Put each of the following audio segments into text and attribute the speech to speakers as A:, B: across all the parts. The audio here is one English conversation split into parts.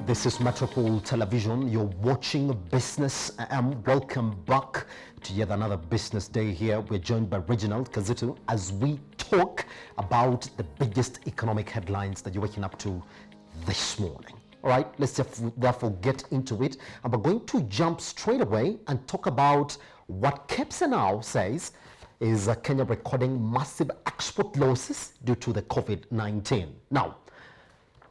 A: This is Metropole Television. You're watching Business AM. Welcome back to yet another business day here. We're joined by Reginald Kadzutu as we talk about the biggest economic headlines that you're waking up to this morning. All right, let's therefore get into it. And we're going to jump straight away and talk about what KEPSA now says is Kenya recording massive export losses due to the COVID-19. Now,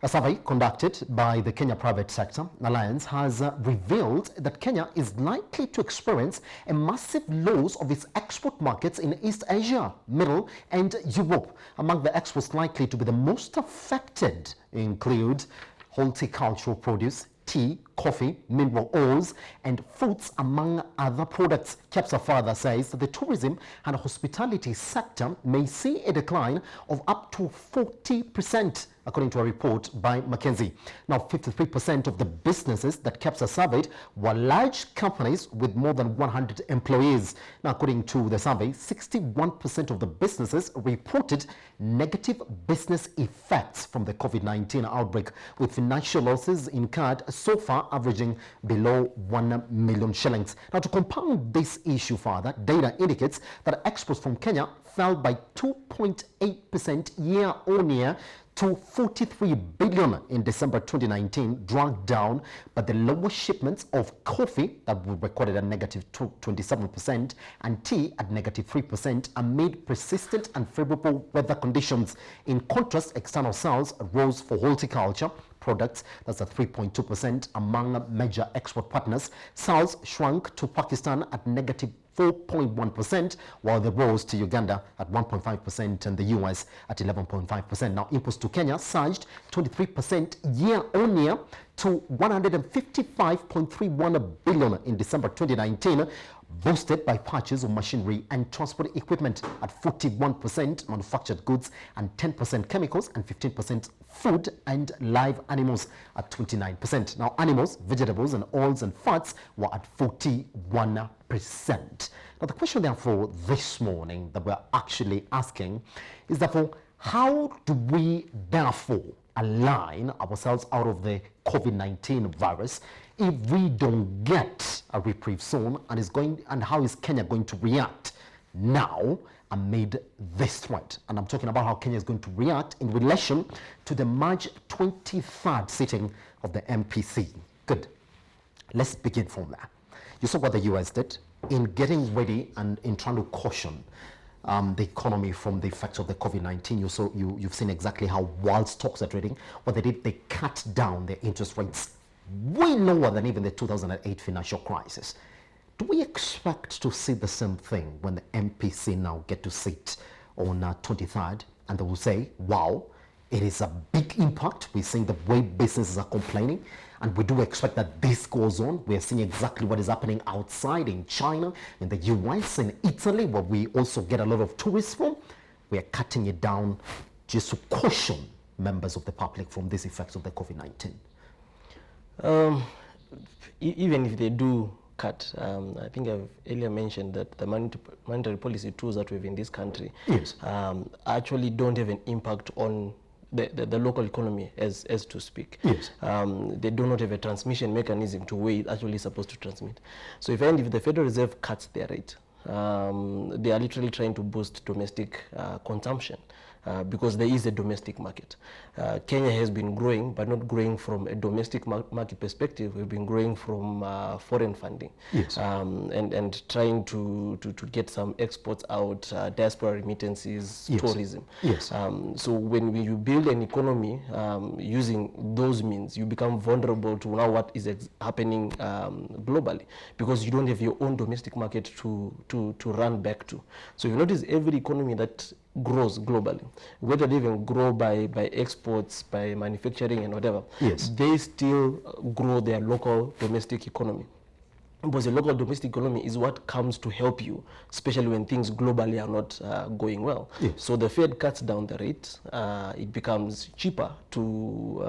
A: a survey conducted by the Kenya Private Sector Alliance has revealed that Kenya is likely to experience a massive loss of its export markets in East Asia, Middle and Europe. Among the exports likely to be the most affected include horticultural produce, tea, coffee, mineral oils, and fruits, among other products. KEPSA further says that the tourism and hospitality sector may see a decline of up to 40%, according to a report by McKinsey. Now, 53% of the businesses that KEPSA surveyed were large companies with more than 100 employees. Now, according to the survey, 61% of the businesses reported negative business effects from the COVID-19 outbreak, with financial losses incurred so far averaging below 1 million shillings. Now, to compound this issue further, data indicates that exports from Kenya fell by 2.8% year-on-year to 43 billion in December 2019, dragged down by the lower shipments of coffee that were recorded at negative 27% and tea at negative 3% amid persistent and favorable weather conditions. In contrast, external sales rose for horticulture products, that's at 3.2% among major export partners. Sales shrunk to Pakistan at negative 4.1%, while they rose to Uganda at 1.5% and the US at 11.5%. Now, imports to Kenya surged 23% year-on-year to 155.31 billion in December 2019, boosted by purchase of machinery and transport equipment at 41%, manufactured goods and 10%, chemicals and 15%, food and live animals at 29%. Now, animals, vegetables and oils and fats were at 41%. Now, the question therefore this morning that we're actually asking is therefore, how do we therefore align ourselves out of the COVID-19 virus if we don't get a reprieve soon, and how is Kenya going to react now amid this threat? And I'm talking about how Kenya is going to react in relation to the March 23rd sitting of the MPC. Good. Let's begin from there. You saw what the US did in getting ready and in trying to caution the economy from the effects of the COVID-19. You've seen exactly how world stocks are trading. What they did, they cut down their interest rates way lower than even the 2008 financial crisis. Do we expect to see the same thing when the MPC now get to sit on 23rd and they will say, wow, it is a big impact. We're seeing the way businesses are complaining, and we do expect that this goes on. We're seeing exactly what is happening outside in China, in the US, in Italy, where we also get a lot of tourists from. We are cutting it down just to caution members of the public from these effects of the COVID-19.
B: Even if they do cut, I think I've earlier mentioned that the monetary policy tools that we have in this country actually don't have an impact on the local economy as to speak.
A: Yes.
B: They do not have a transmission mechanism to where it's actually supposed to transmit. So if the Federal Reserve cuts their rate, they are literally trying to boost domestic consumption. Because there is a domestic market. Kenya has been growing, but not growing from a domestic market perspective. We've been growing from foreign funding,
A: yes.
B: and trying to get some exports out, diaspora remittances,
A: yes.
B: tourism.
A: Yes.
B: So when you build an economy using those means, you become vulnerable to now what is happening globally, because you don't have your own domestic market to run back to. So you notice every economy that grows globally, whether they even grow by exports, by manufacturing and whatever,
A: yes.
B: they still grow their local domestic economy. Because the local domestic economy is what comes to help you, especially when things globally are not going well.
A: Yes.
B: So the Fed cuts down the rate, it becomes cheaper to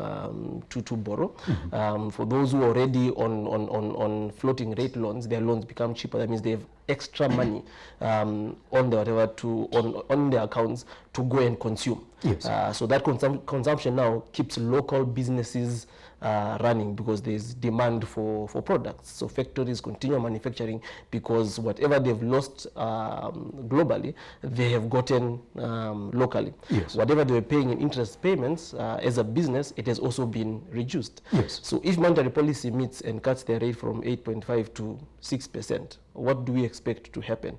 B: borrow. Mm-hmm. For those who are already on floating rate loans, their loans become cheaper. That means they have extra money on their accounts to go and consume.
A: Yes.
B: So that consumption now keeps local businesses running because there's demand for products. So factories continue manufacturing because whatever they've lost globally, they have gotten locally.
A: Yes.
B: Whatever they were paying in interest payments as a business, it has also been reduced.
A: Yes.
B: So if monetary policy meets and cuts their rate from 8.5 to 6%, what do we expect to happen?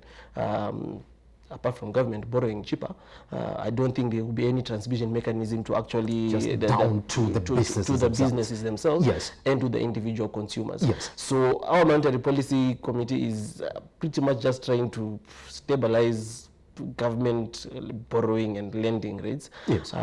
B: Apart from government borrowing cheaper, I don't think there will be any transmission mechanism to actually
A: Just down to the businesses
B: themselves
A: Yes.
B: and to the individual consumers.
A: Yes.
B: So our monetary policy committee is pretty much just trying to stabilize government borrowing and lending rates,
A: Yes.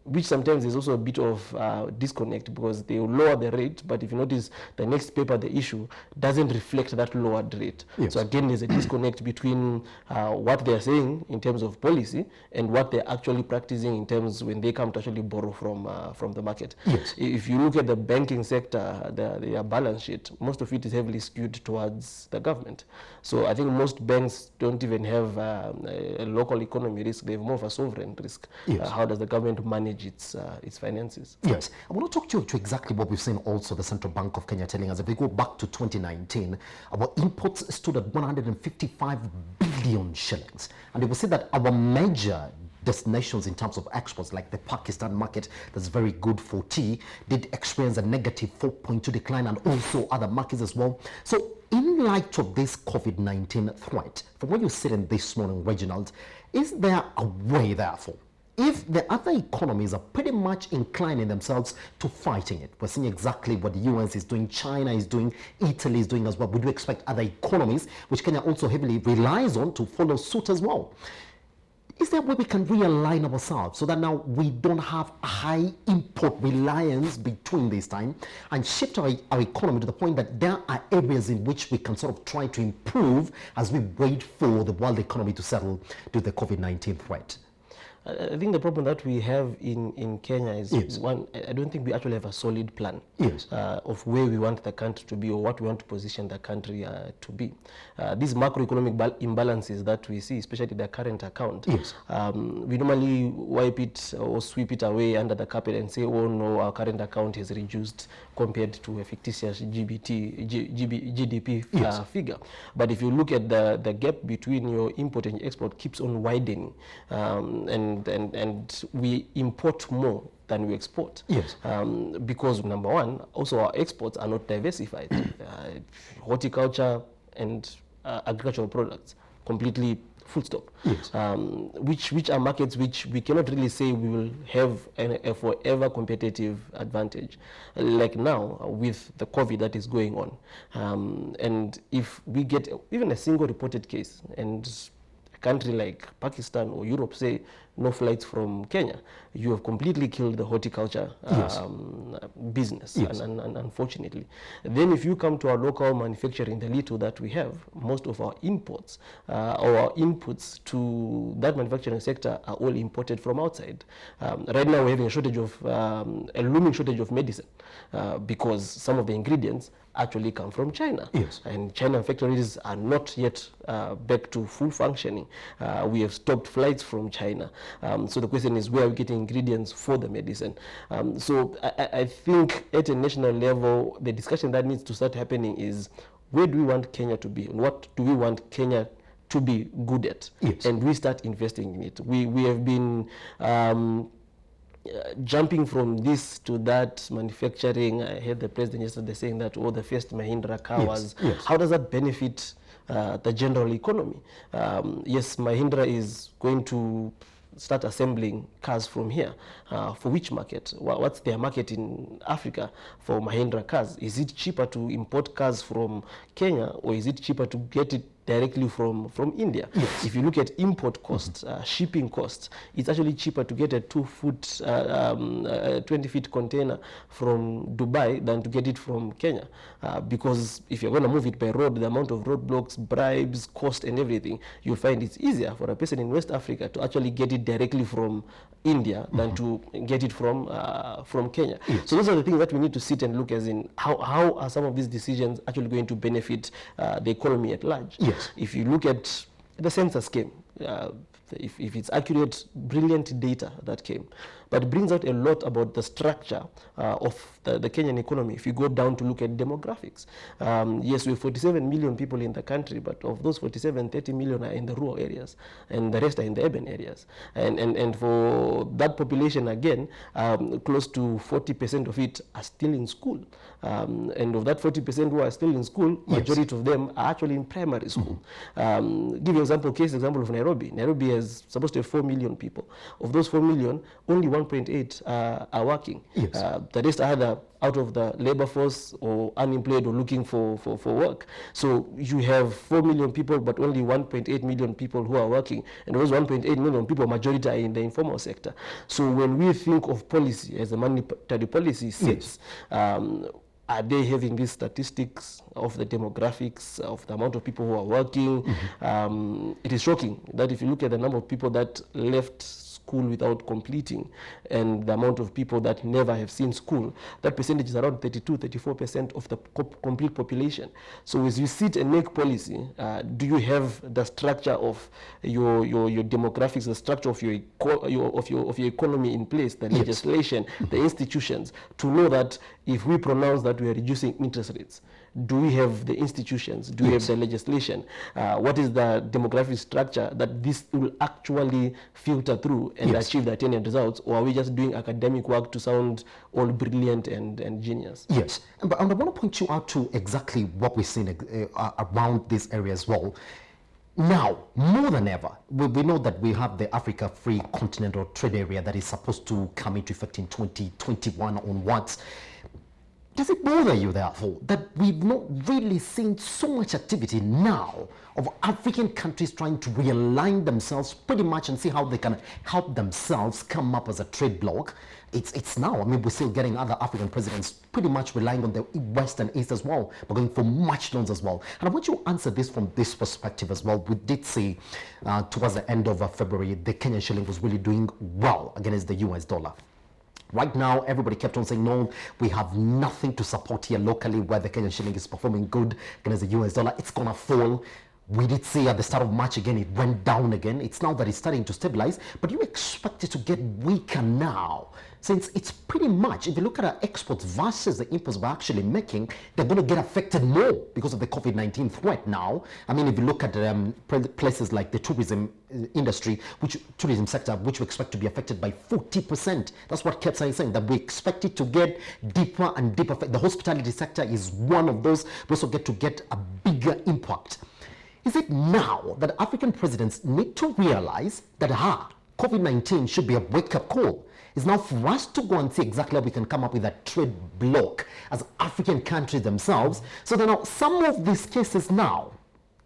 B: which sometimes is also a bit of disconnect because they will lower the rate, but if you notice the next paper they issue doesn't reflect that lowered rate.
A: Yes.
B: So again, there's a disconnect between what they're saying in terms of policy and what they're actually practicing in terms when they come to actually borrow from the market.
A: Yes.
B: If you look at the banking sector, their balance sheet, most of it is heavily skewed towards the government. So I think most banks don't even have a local economy risk, they have more of a sovereign risk.
A: Yes.
B: How does the government manage its finances?
A: Yes, I want to talk to exactly what we've seen also the Central Bank of Kenya telling us. If we go back to 2019, our imports stood at 155 billion shillings. And they will say that our major destinations in terms of exports, like the Pakistan market that's very good for tea, did experience a negative 4.2 decline, and also other markets as well. So in light of this COVID-19 threat, from what you said in this morning, Reginald, is there a way, therefore, if the other economies are pretty much inclining themselves to fighting it? We're seeing exactly what the US is doing, China is doing, Italy is doing as well. We do expect other economies, which Kenya also heavily relies on, to follow suit as well. Is there a way we can realign ourselves so that now we don't have a high import reliance between this time and shift our economy to the point that there are areas in which we can sort of try to improve as we wait for the world economy to settle due to the COVID-19 threat?
B: I think the problem that we have in Kenya is,
A: yes,
B: one, I don't think we actually have a solid plan,
A: yes,
B: of where we want the country to be or what we want to position the country to be. These macroeconomic imbalances that we see, especially the current account,
A: yes,
B: we normally wipe it or sweep it away under the carpet and say, oh no, our current account has reduced compared to a fictitious GDP
A: yes,
B: figure. But if you look at the gap between your import and export keeps on widening, and we import more than we export.
A: yes,
B: Because number one, also our exports are not diversified. Horticulture and agricultural products, completely full stop.
A: yes,
B: Which are markets which we cannot really say we will have a forever competitive advantage. Like now with the COVID that is going on. And if we get even a single reported case and a country like Pakistan or Europe say no flights from Kenya, you have completely killed the horticulture
A: yes,
B: business,
A: yes,
B: and unfortunately. Then if you come to our local manufacturing, the little that we have, most of our imports or our inputs to that manufacturing sector are all imported from outside. Right now we're having a shortage of, a looming shortage of medicine because some of the ingredients actually come from China.
A: yes,
B: And China factories are not yet back to full functioning. We have stopped flights from China. So the question is, where are we getting ingredients for the medicine? So I think at a national level, the discussion that needs to start happening is, where do we want Kenya to be? And what do we want Kenya to be good at?
A: yes,
B: And we start investing in it. We have been jumping from this to that manufacturing. I heard the president yesterday saying that, oh, the first Mahindra car was,
A: yes, yes,
B: how does that benefit the general economy? Yes, Mahindra is going to start assembling cars from here. For which market? What's their market in Africa for Mahindra cars? Is it cheaper to import cars from Kenya, or is it cheaper to get it directly from India?
A: Yes.
B: If you look at import costs, shipping costs, it's actually cheaper to get a 20-foot container from Dubai than to get it from Kenya. Because if you're going to move it by road, the amount of roadblocks, bribes, cost and everything, you'll find it's easier for a person in West Africa to actually get it directly from India than to get it from Kenya.
A: Yes.
B: So those are the things that we need to sit and look as in how are some of these decisions actually going to benefit the economy at large.
A: Yes.
B: If you look at the census scheme, if it's accurate, brilliant data that came. But it brings out a lot about the structure of the Kenyan economy. If you go down to look at demographics, yes, we have 47 million people in the country, but of those 47, 30 million are in the rural areas, and the rest are in the urban areas. And for that population, again, close to 40% of it are still in school. And of that 40% who are still in school, majority of them are actually in primary school. Give you an example of Nairobi. Nairobi is supposed to have 4 million people. Of those 4 million, only 1.8 are working. The rest are either out of the labor force or unemployed or looking for work. So you have 4 million people, but only 1.8 million people who are working. And those 1.8 million people, majority are in the informal sector. So when we think of policy as a monetary policy sits, are they having these statistics of the demographics, of the amount of people who are working? It is shocking that if you look at the number of people that left school without completing and the amount of people that never have seen school, that percentage is around 32-34% of the complete population. So as you sit and make policy, do you have the structure of your demographics, the structure of your economy in place, the legislation, the institutions, to know that if we pronounce that we are reducing interest rates, do we have the institutions? Do we have the legislation? What is the demographic structure that this will actually filter through and achieve the attendant results? Or are we just doing academic work to sound all brilliant and genius?
A: Yes, but I want to point you out to exactly what we're seeing around this area as well. Now, more than ever, we know that we have the Africa Free Continental Trade Area that is supposed to come into effect in 2021 onwards. Does it bother you, therefore, that we've not really seen so much activity now of African countries trying to realign themselves pretty much and see how they can help themselves come up as a trade bloc? It's now. I mean, we're still getting other African presidents pretty much relying on the West and East as well. We're going for much loans as well. And I want you to answer this from this perspective as well. We did see towards the end of February, the Kenyan shilling was really doing well against the US dollar. Right now, everybody kept on saying, no, we have nothing to support here locally where the Kenyan shilling is performing good against the US dollar. It's going to fall. We did see at the start of March again, it went down again. It's now that it's starting to stabilize, but you expect it to get weaker now, since it's pretty much, if you look at our exports versus the imports we're actually making, they're going to get affected more because of the COVID-19 threat now. I mean, if you look at places like the tourism industry, tourism sector, which we expect to be affected by 40%. That's what kept saying, that we expect it to get deeper and deeper. The hospitality sector is one of those. We also get to get a bigger impact. Is it now that African presidents need to realize that COVID-19 should be a wake-up call? It's now for us to go and see exactly how we can come up with a trade bloc as African countries themselves, so that now some of these cases now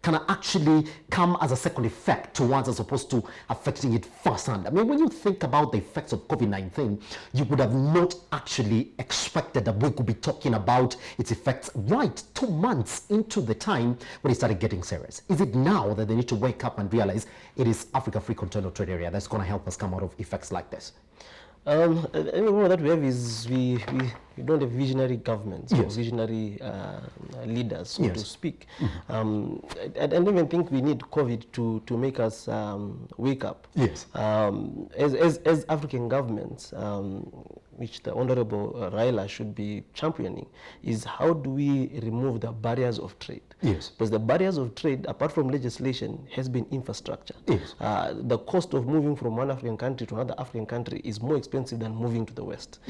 A: can actually come as a second effect towards, as opposed to affecting it firsthand. I mean, when you think about the effects of COVID-19, you would have not actually expected that we could be talking about its effects right 2 months into the time when it started getting serious. Is it now that they need to wake up and realize it is Africa Free Continental Trade Area that's going to help us come out of effects like this?
B: What that we have is we don't have visionary governments or visionary leaders, so to speak. I don't even think we need COVID to make us wake up. As African governments, which the Honorable Raila should be championing, is how do we remove the barriers of trade? Because the barriers of trade, apart from legislation, has been infrastructure. The cost of moving from one African country to another African country is more expensive than moving to the West.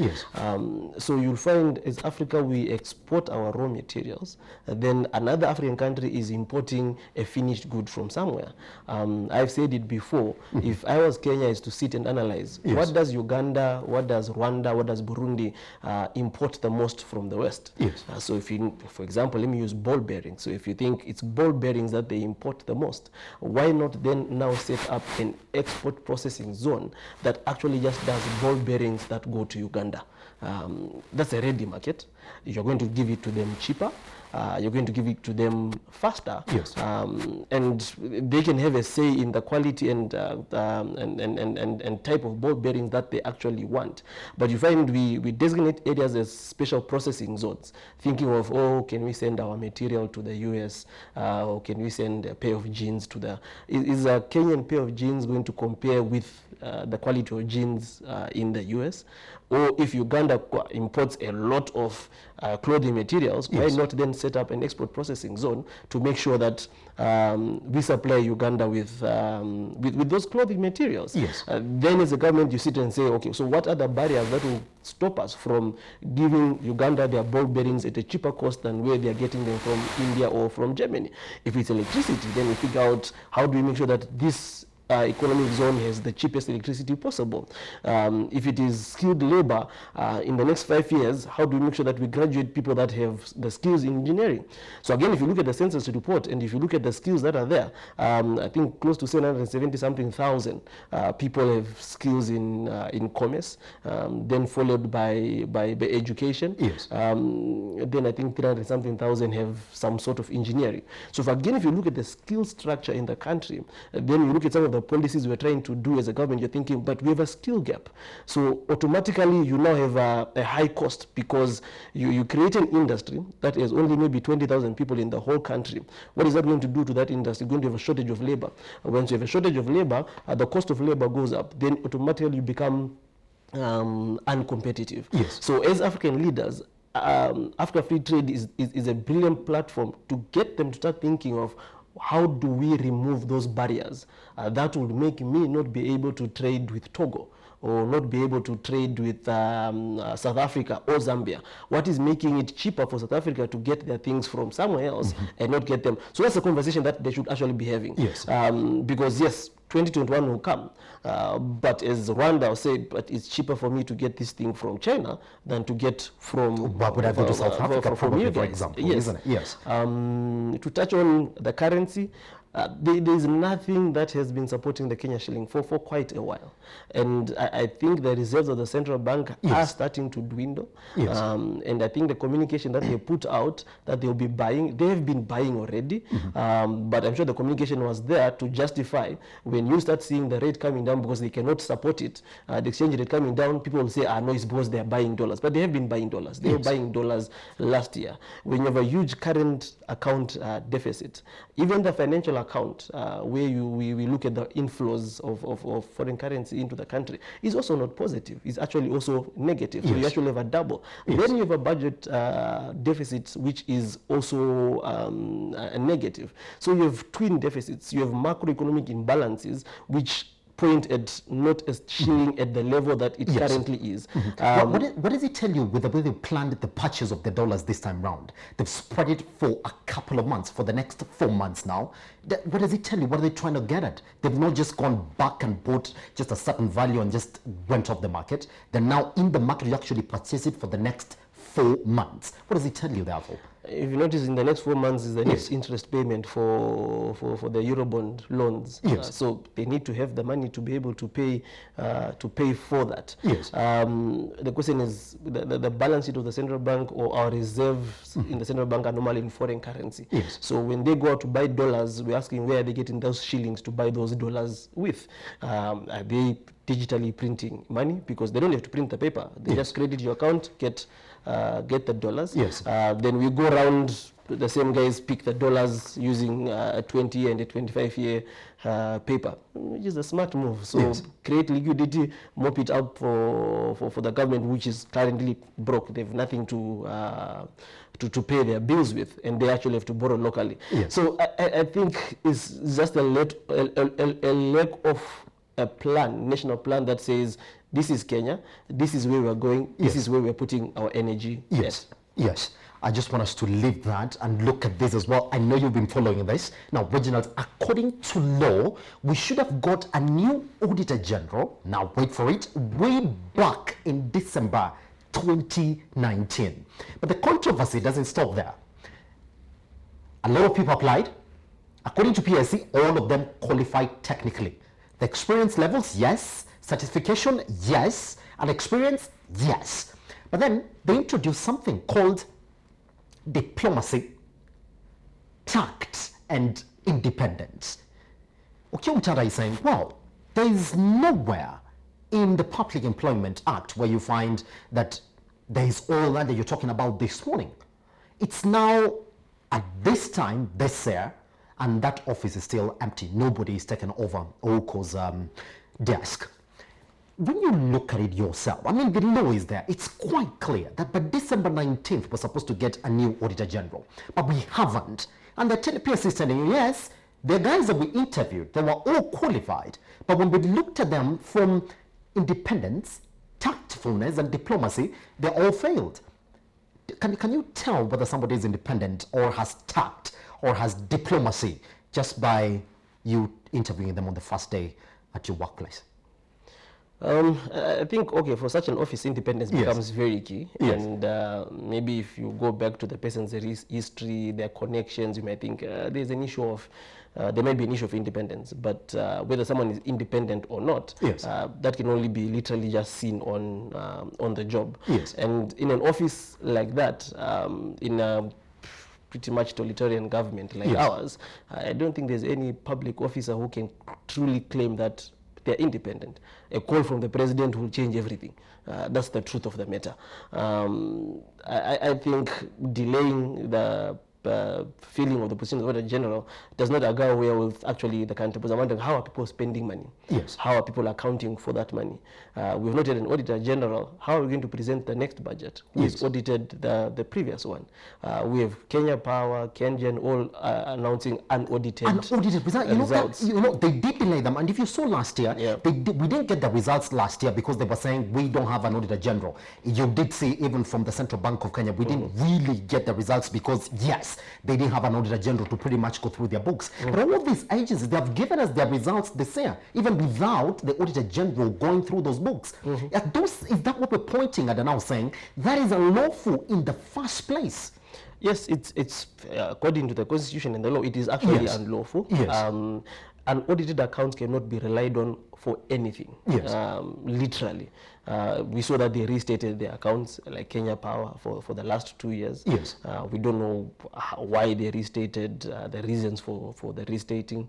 B: So you'll find as Africa, we export our raw materials, then another African country is importing a finished good from somewhere. I've said it before, if I was Kenya, is to sit and analyze, what does Uganda, what does Rwanda, what does Burundi import the most from the West? So if you, for example, let me use ball bearings. So if you think it's ball bearings that they import the most, why not then now set up an export processing zone that actually just does ball bearings that go to Uganda? That's a ready market. You're going to give it to them cheaper. you're going to give it to them faster.
A: Yes.
B: And they can have a say in the quality and type of ball bearings that they actually want. But you find we designate areas as special processing zones, thinking of, oh, can we send our material to the US, or can we send a pair of jeans to the, is a Kenyan pair of jeans going to compare with the quality of jeans in the US? Or if Uganda imports a lot of clothing materials, why not then set up an export processing zone to make sure that we supply Uganda with those clothing materials?
A: Yes.
B: Then as a government, you sit and say, okay, so what are the barriers that will stop us from giving Uganda their ball bearings at a cheaper cost than where they are getting them from India or from Germany? If it's electricity, then we figure out how do we make sure that this economic zone has the cheapest electricity possible. If it is skilled labor, in the next 5 years, how do we make sure that we graduate people that have the skills in engineering? So again, if you look at the census report and if you look at the skills that are there, I think close to 770-something thousand people have skills in commerce, then followed by education.
A: Yes.
B: Then I think 300-something thousand have some sort of engineering. So if you look at the skill structure in the country, then you look at some of the policies we're trying to do as a government, you're thinking, but we have a skill gap. So automatically you now have a high cost because you create an industry that has only maybe 20,000 people in the whole country. What is that going to do to that industry? You're going to have a shortage of labor. Once you have a shortage of labor, the cost of labor goes up. Then automatically you become uncompetitive.
A: Yes.
B: So as African leaders, Africa Free Trade is a brilliant platform to get them to start thinking of how do we remove those barriers that would make me not be able to trade with Togo or not be able to trade with South Africa or Zambia. What is making it cheaper for South Africa to get their things from somewhere else and not get them? So that's a conversation that they should actually be having.
A: Yes.
B: Because yes, 2021 will come, but as Rwanda will say, but it's cheaper for me to get this thing from China than to get from
A: But would I go to South Africa,
B: from
A: probably,
B: you
A: for
B: guys.
A: example,
B: Yes.
A: isn't it? Yes.
B: To touch on the currency, there is nothing that has been supporting the Kenya shilling for quite a while. And I think the reserves of the central bank are starting to dwindle.
A: Yes.
B: And I think the communication that they put out that they'll be buying, they have been buying already. But I'm sure the communication was there to justify when you start seeing the rate coming down because they cannot support it, the exchange rate coming down, people will say, no, it's because they're buying dollars. But they have been buying dollars. They were buying dollars last year. When you have a huge current account deficit, even the financial account where we look at the inflows of foreign currency into the country is also not positive. It's actually also negative. So you actually have a double. Then you have a budget deficit which is also a negative. So you have twin deficits. You have macroeconomic imbalances which point at not as shilling at the level that it currently is.
A: What does it tell you with the way they planned the purchase of the dollars this time round? They've spread it for a couple of months, for the next 4 months now. What does it tell you? What are they trying to get at? They've not just gone back and bought just a certain value and just went off the market. They're now in the market to actually purchase it for the next 4 months. What does it tell you, therefore?
B: If you notice, in the next 4 months is the next interest payment for the Eurobond loans.
A: Yes.
B: So they need to have the money to be able to pay for that.
A: Yes.
B: The question is the balance sheet of the central bank or our reserves in the central bank are normally in foreign currency.
A: Yes.
B: So when they go out to buy dollars, we're asking where are they getting those shillings to buy those dollars with? Are they digitally printing money? Because they don't have to print the paper. They just credit your account, get the dollars.
A: Yes.
B: Then we go around, the same guys pick the dollars using a 20 and a 25-year paper, which is a smart move. So create liquidity, mop it up for the government, which is currently broke. They have nothing to pay their bills with, and they actually have to borrow locally.
A: Yes.
B: So I think it's just a lack of a plan, national plan that says this is Kenya, this is where we're going, this is where we're putting our energy.
A: Yes. I just want us to leave that and look at this as well. I know you've been following this. Now, Reginald, according to law, we should have got a new Auditor General, now wait for it, way back in December 2019. But the controversy doesn't stop there. A lot of people applied. According to PSC, all of them qualified technically. The experience levels, yes. Certification, yes. And experience, yes. But then they introduced something called diplomacy tact and independence. Okiomtara is saying, well, there is nowhere in the Public Employment Act where you find that there is all that you're talking about this morning. It's now at this time, this year, and that office is still empty. Nobody is taken over Oko's desk. When you look at it yourself, I mean, the law is there. It's quite clear that by December 19th, we're supposed to get a new Auditor General, but we haven't. And the PSC is telling you, yes, the guys that we interviewed, they were all qualified, but when we looked at them from independence, tactfulness, and diplomacy, they all failed. Can you tell whether somebody is independent or has tact or has diplomacy just by you interviewing them on the first day at your workplace?
B: I think, okay, for such an office, independence becomes very key.
A: Yes.
B: And maybe if you go back to the person's history, their connections, you might think there's an issue of, there might be an issue of independence. But whether someone is independent or not, that can only be literally just seen on the job.
A: Yes.
B: And in an office like that, in a pretty much totalitarian government like ours, I don't think there's any public officer who can truly claim that they're independent. A call from the president will change everything. That's the truth of the matter. I think delaying the filling of the position of Auditor General does not go well with actually the country. Because I'm wondering, how are people spending money?
A: Yes.
B: How are people accounting for that money? We've not had an Auditor General. How are we going to present the next budget? Who has audited the previous one? We have Kenya Power, Kengen, all announcing unaudited results.
A: You know, they did delay them. And if you saw last year, we didn't get the results last year because they were saying we don't have an Auditor General. You did see even from the Central Bank of Kenya, we didn't really get the results because, yes, they didn't have an Auditor General to pretty much go through their books. But all of these agencies, they have given us their results this year, even without the Auditor General going through those books. Is that what we're pointing at and now saying that is unlawful in the first place?
B: Yes, it's according to the Constitution and the law, it is actually unlawful.
A: Yes.
B: Unaudited accounts cannot be relied on for anything.
A: Yes.
B: Literally. We saw that they restated their accounts, like Kenya Power, for the last 2 years.
A: Yes.
B: We don't know why they restated, the reasons for the restating.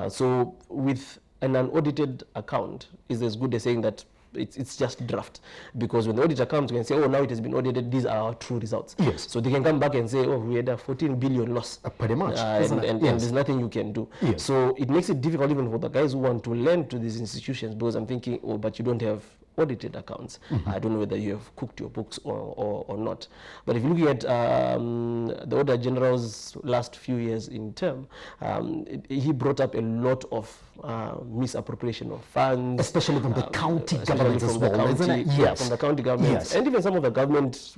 B: So with an unaudited account, is as good as saying that it's just draft, because when the audit comes, we can say, oh, now it has been audited, these are our true results.
A: Yes.
B: So they can come back and say, oh, we had a 14 billion loss.
A: Pretty much.
B: And there's nothing you can do.
A: Yes.
B: So it makes it difficult even for the guys who want to lend to these institutions, because I'm thinking, oh, but you don't have audited accounts. I don't know whether you have cooked your books or not. But if you're looking at the Auditor General's last few years in term, he brought up a lot of misappropriation of funds.
A: Especially from the county governments as well, isn't it?
B: Yeah, from the county governments.
A: Yes.
B: And even some of the government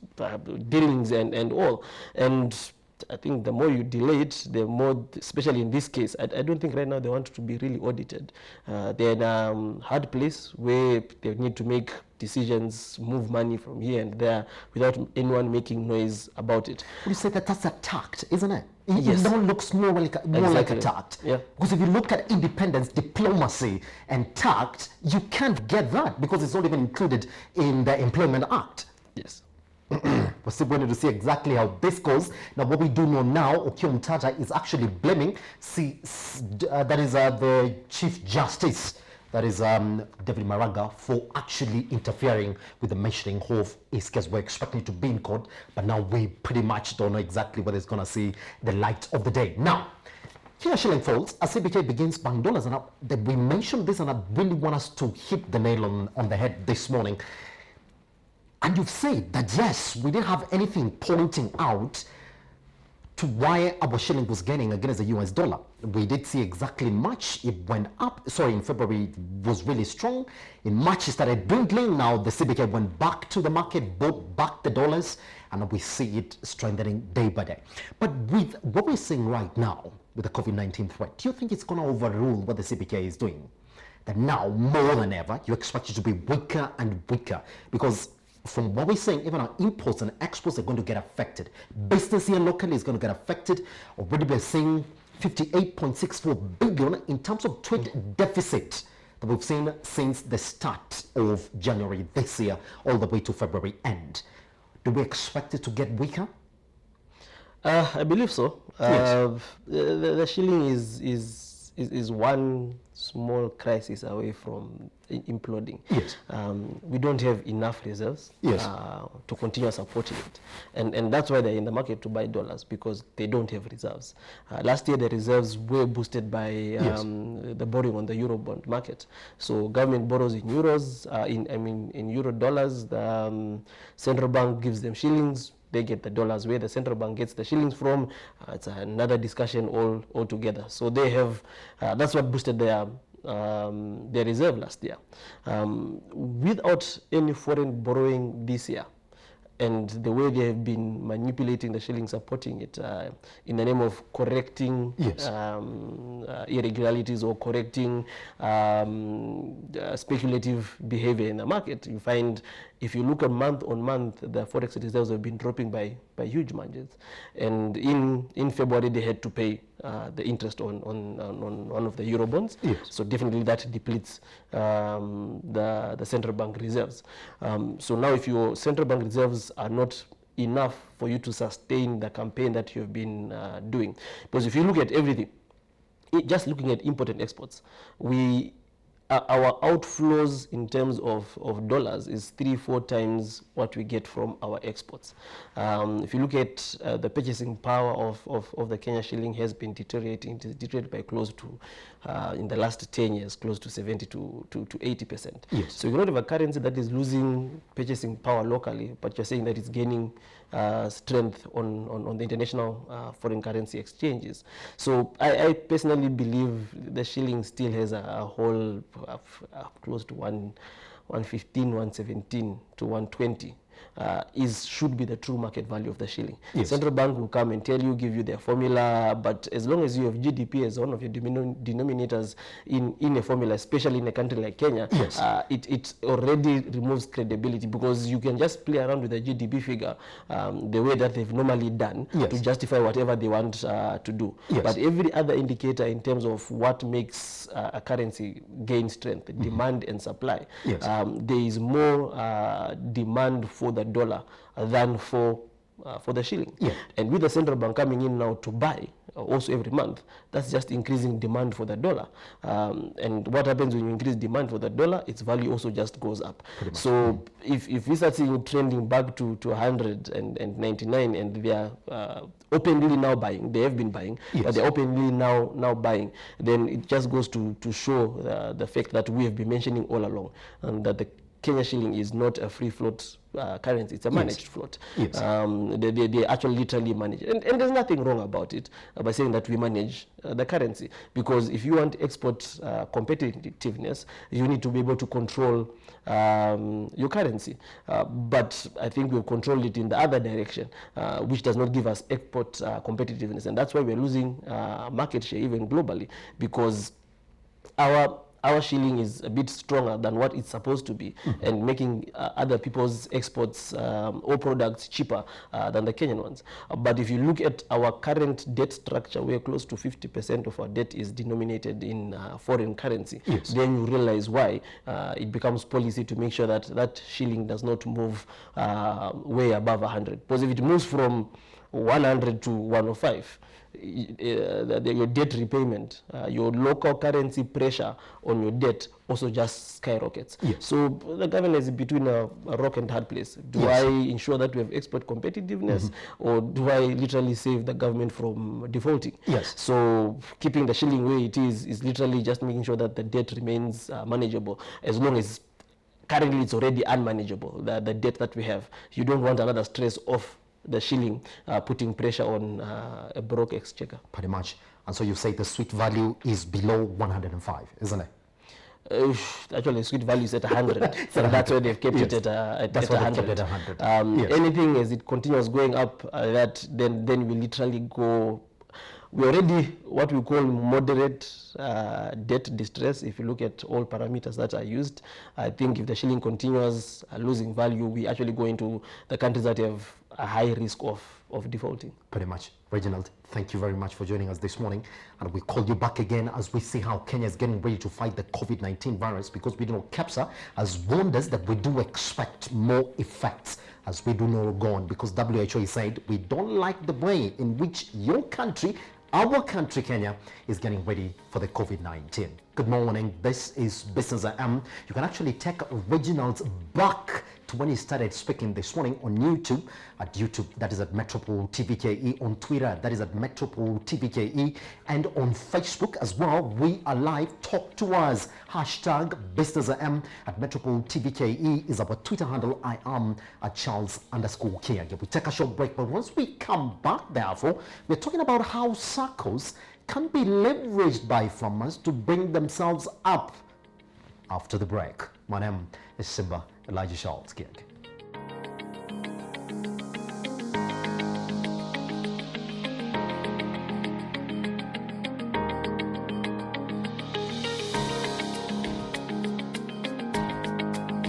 B: dealings and all. And I think the more you delay it, the more, especially in this case, I don't think right now they want to be really audited. They're in a hard place where they need to make decisions, move money from here and there without anyone making noise about it.
A: You say that that's a tact, isn't it?
B: Yes.
A: It now looks more like a tact.
B: Yeah.
A: Because if you look at independence, diplomacy, and tact, you can't get that because it's not even included in the Employment Act.
B: Yes.
A: We're still waiting to see exactly how this goes. Now, what we do know now, Okiom Tata is actually blaming the Chief Justice, that is David Maraga, for actually interfering with the mentioning of his case. We're expecting it to be in court, but now we pretty much don't know exactly whether it's going to see the light of the day. Now, Kenya shilling falls as CBK begins buying dollars, and we mentioned this, and I really want us to hit the nail on the head this morning. And you've said that, yes, we didn't have anything pointing out to why our shilling was gaining against the US dollar. We did see exactly March, it went up. Sorry, in February, it was really strong. In March, it started dwindling. Now the CBK went back to the market, bought back the dollars, and we see it strengthening day by day. But with what we're seeing right now with the COVID-19 threat, do you think it's going to overrule what the CBK is doing? That now, more than ever, you expect it to be weaker and weaker? Because from what we're saying, even our imports and exports are going to get affected. Business here locally is going to get affected. Already we're seeing 58.64 billion in terms of trade deficit that we've seen since the start of January this year, all the way to February end. Do we expect it to get weaker?
B: I believe so.
A: Yes.
B: The shilling is one small crisis away from imploding.
A: Yes.
B: We don't have enough reserves
A: Yes.
B: to continue supporting it. And that's why they're in the market to buy dollars, because they don't have reserves. Last year, the reserves were boosted by the borrowing on the euro bond market. So government borrows in euros, in euro dollars. The central bank gives them shillings. They get the dollars. Where the central bank gets the shillings from, it's another discussion altogether. So they have, that's what boosted their reserve last year. Without any foreign borrowing this year, and the way they have been manipulating the shilling, supporting it in the name of correcting irregularities or correcting speculative behavior in the market, you find if you look at month on month, the forex reserves have been dropping by huge margins. And in February, they had to pay the interest on one of the euro bonds.
A: Yes.
B: So definitely that depletes the central bank reserves. So now if your central bank reserves are not enough for you to sustain the campaign that you've been doing, because if you look at everything, just looking at import and exports, our outflows in terms of dollars is 3-4 times what we get from our exports. If you look at the purchasing power of the Kenya shilling has been deteriorating. It is deteriorated by close to, in the last 10 years, close to 70 to 80%.
A: Yes.
B: So you cannot have a currency that is losing purchasing power locally, but you're saying that it's gaining strength on the international foreign currency exchanges. So I personally believe the shilling still has a whole close to 115, 117 to 120. Should be the true market value of the shilling.
A: Yes. Central
B: bank will come and tell you, give you their formula, but as long as you have GDP as one of your denominators in a formula, especially in a country like Kenya,
A: yes.
B: It already removes credibility, because you can just play around with the GDP figure the way that they've normally done,
A: yes,
B: to justify whatever they want to do.
A: Yes.
B: But every other indicator in terms of what makes a currency gain strength, demand and supply,
A: yes,
B: there is more demand for the dollar than for the shilling.
A: Yeah.
B: And with the central bank coming in now to buy also every month, that's just increasing demand for the dollar. And what happens when you increase demand for the dollar, its value also just goes up. So if we start seeing it trending back to 199 and they are openly now buying, they have been buying,
A: yes,
B: but they're openly now buying, then it just goes to show the fact that we have been mentioning all along, that the Kenya shilling is not a free float currency, it's a managed, yes, float. Yes. They actually literally manage it. And there's nothing wrong about it by saying that we manage the currency, because if you want export competitiveness, you need to be able to control your currency. But I think we've controlled it in the other direction, which does not give us export competitiveness. And that's why we're losing market share even globally, because our shilling is a bit stronger than what it's supposed to be, and making other people's exports or products cheaper than the Kenyan ones. But if you look at our current debt structure, where close to 50% of our debt is denominated in foreign currency, yes, then you realize why it becomes policy to make sure that that shilling does not move way above 100. Because if it moves from 100 to 105, your debt repayment, your local currency pressure on your debt also just skyrockets. Yes. So the government is between a rock and hard place. Do, yes, I ensure that we have export competitiveness, or do I literally save the government from defaulting? Yes. So keeping the shilling where it is literally just making sure that the debt remains manageable, as long as currently it's already unmanageable, the debt that we have. You don't want another stress of the shilling putting pressure on a broke exchequer.
A: Pretty much. And so you say the sweet value is below 105, isn't it?
B: Actually, sweet value is at 100. So that's why they've kept, yes, it at 100. Yes. Anything as it continues going up, then we literally go. We already what we call moderate debt distress. If you look at all parameters that are used, I think if the shilling continues losing value, we actually go into the countries that have a high risk of defaulting.
A: Pretty much. Reginald, thank you very much for joining us this morning, and we call you back again as we see how Kenya is getting ready to fight the COVID-19 virus, because we know CAPSA has warned us that we do expect more effects as we do not go on, because WHO said we don't like the way in which your country, our country, Kenya, is getting ready for the COVID-19. Good morning. This is Business AM. You can actually take Reginald's back to when he started speaking this morning on YouTube. At YouTube, that is at Metropole TVKE. On Twitter, that is at Metropole TVKE. And on Facebook as well, we are live. Talk to us. Hashtag Business AM at Metropole TVKE is our Twitter handle. I am at Charles_Kiage. We take a short break, but once we come back, therefore, we're talking about how SACCOs can be leveraged by farmers to bring themselves up after the break. My name is Simba Elijah Charles Kiage.